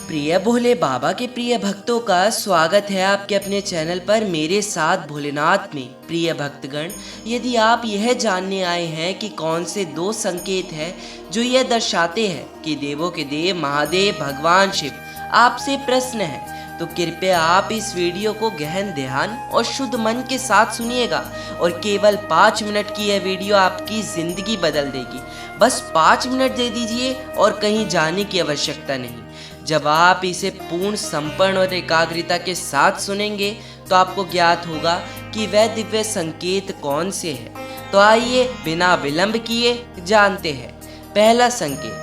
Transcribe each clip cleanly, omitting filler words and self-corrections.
प्रिय भोले बाबा के प्रिय भक्तों का स्वागत है आपके अपने चैनल पर मेरे साथ भोलेनाथ में। प्रिय भक्तगण, यदि आप यह जानने आए हैं कि कौन से दो संकेत हैं जो यह दर्शाते हैं कि देवों के देव महादेव भगवान शिव आपसे प्रसन्न है, तो कृपया आप इस वीडियो को गहन ध्यान और शुद्ध मन के साथ सुनिएगा। और केवल 5 मिनट की यह वीडियो आपकी जिंदगी बदल देगी। बस 5 मिनट दे दीजिए और कहीं जाने की आवश्यकता नहीं। जब आप इसे पूर्ण समर्पण और एकाग्रता के साथ सुनेंगे तो आपको ज्ञात होगा कि वह दिव्य संकेत कौन से हैं। तो आइए बिना विलंब किए जानते हैं। पहला संकेत।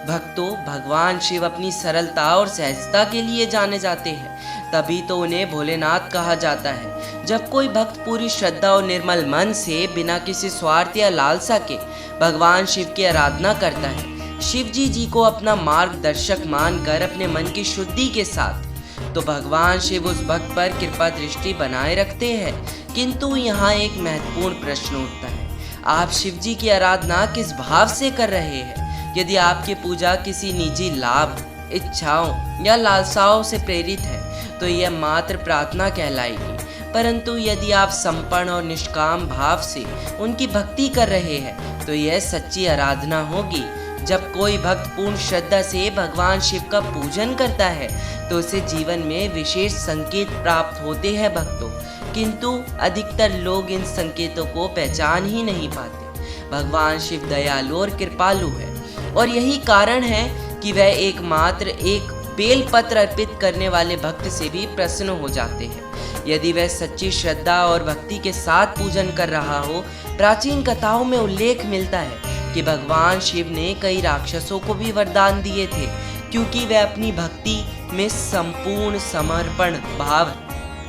भक्तों, भगवान शिव अपनी सरलता और सहजता के लिए जाने जाते हैं, तभी तो उन्हें भोलेनाथ कहा जाता है। जब कोई भक्त पूरी श्रद्धा और निर्मल मन से बिना किसी स्वार्थ या लालसा के भगवान शिव की आराधना करता है, शिव जी को अपना मार्गदर्शक मानकर अपने मन की शुद्धि के साथ, तो भगवान शिव उस भक्त पर कृपा दृष्टि बनाए रखते हैं। किंतु यहाँ एक महत्वपूर्ण प्रश्न उठता है, आप शिव जी की आराधना किस भाव से कर रहे हैं? यदि आपकी पूजा किसी निजी लाभ, इच्छाओं या लालसाओं से प्रेरित है तो यह मात्र प्रार्थना कहलाएगी। परंतु यदि आप संपन्न और निष्काम भाव से उनकी भक्ति कर रहे हैं तो यह सच्ची आराधना होगी। जब कोई भक्त पूर्ण श्रद्धा से भगवान शिव का पूजन करता है तो उसे जीवन में विशेष संकेत प्राप्त होते हैं भक्तों, किंतु अधिकतर लोग इन संकेतों को पहचान ही नहीं पाते। भगवान शिव दयालु और कृपालु है और यही कारण है कि वह एकमात्र एक बेलपत्र अर्पित करने वाले भक्त से भी प्रसन्न हो जाते हैं, यदि वह सच्ची श्रद्धा और भक्ति के साथ पूजन कर रहा हो। प्राचीन कथाओं में उल्लेख मिलता है कि भगवान शिव ने कई राक्षसों को भी वरदान दिए थे, क्योंकि वे अपनी भक्ति में संपूर्ण समर्पण भाव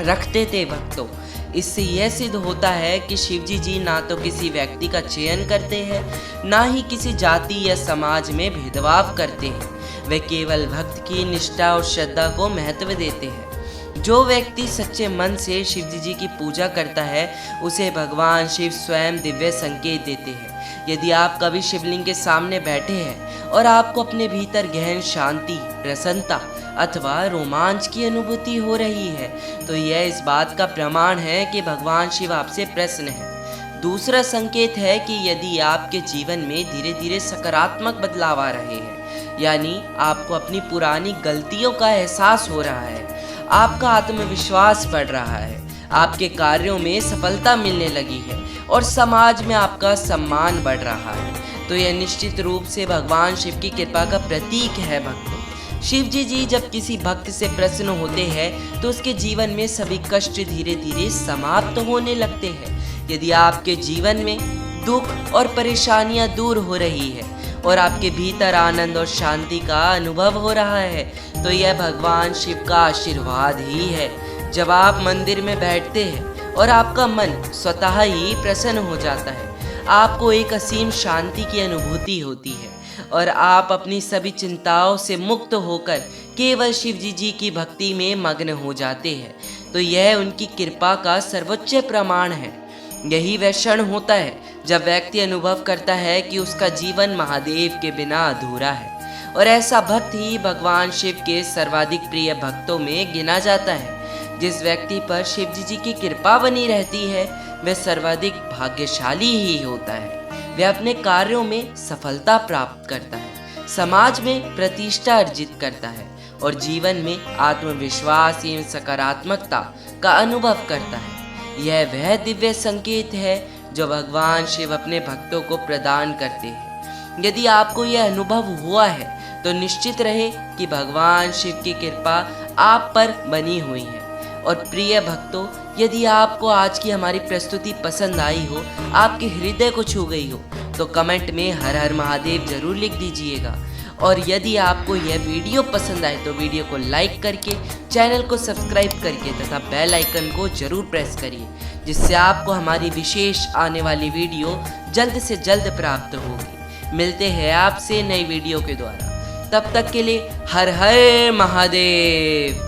रखते थे भक्तों। इससे यह सिद्ध होता है कि शिव जी ना तो किसी व्यक्ति का चयन करते हैं, ना ही किसी जाति या समाज में भेदभाव करते हैं। वे केवल भक्त की निष्ठा और श्रद्धा को महत्व देते हैं। जो व्यक्ति सच्चे मन से शिव जी की पूजा करता है उसे भगवान शिव स्वयं दिव्य संकेत देते हैं। यदि आप कभी शिवलिंग के सामने बैठे हैं और आपको अपने भीतर गहन शांति, प्रसन्नता अथवा रोमांच की अनुभूति हो रही है तो यह इस बात का प्रमाण है कि भगवान शिव आपसे प्रसन्न है। दूसरा संकेत है कि यदि आपके जीवन में धीरे धीरे सकारात्मक बदलाव आ रहे हैं, यानी आपको अपनी पुरानी गलतियों का एहसास हो रहा है, आपका आत्मविश्वास बढ़ रहा है, आपके कार्यों में सफलता मिलने लगी है और समाज में आपका सम्मान बढ़ रहा है, तो यह निश्चित रूप से भगवान शिव की कृपा का प्रतीक है भक्तों। शिव जी जब किसी भक्त से प्रसन्न होते हैं तो उसके जीवन में सभी कष्ट धीरे धीरे समाप्त होने लगते हैं। यदि आपके जीवन में दुख और परेशानियां दूर हो रही है और आपके भीतर आनंद और शांति का अनुभव हो रहा है तो यह भगवान शिव का आशीर्वाद ही है। जब आप मंदिर में बैठते हैं और आपका मन स्वतः ही प्रसन्न हो जाता है, आपको एक असीम शांति की अनुभूति होती है और आप अपनी सभी चिंताओं से मुक्त होकर केवल शिव जी की भक्ति में मग्न हो जाते हैं, तो यह उनकी कृपा का सर्वोच्च प्रमाण है। यही वह क्षण होता है जब व्यक्ति अनुभव करता है कि उसका जीवन महादेव के बिना अधूरा है, और ऐसा भक्त ही भगवान शिव के सर्वाधिक प्रिय भक्तों में गिना जाता है। जिस व्यक्ति पर शिव जी की कृपा बनी रहती है वह सर्वाधिक भाग्यशाली ही होता है। वह अपने कार्यों में सफलता प्राप्त करता है, समाज में प्रतिष्ठा अर्जित करता है और जीवन में आत्मविश्वास एवं सकारात्मकता का अनुभव करता है। यह वह दिव्य संकेत है जो भगवान शिव अपने भक्तों को प्रदान करते हैं। यदि आपको यह अनुभव हुआ है तो निश्चित रहे कि भगवान शिव की कृपा आप पर बनी हुई है। और प्रिय भक्तों, यदि आपको आज की हमारी प्रस्तुति पसंद आई हो, आपके हृदय को छू गई हो, तो कमेंट में हर हर महादेव जरूर लिख दीजिएगा। और यदि आपको यह वीडियो पसंद आए तो वीडियो को लाइक करके, चैनल को सब्सक्राइब करके तथा बेल आइकन को जरूर प्रेस करिए, जिससे आपको हमारी विशेष आने वाली वीडियो जल्द से जल्द प्राप्त होगी। मिलते हैं आपसे नई वीडियो के द्वारा, तब तक के लिए हर हर महादेव।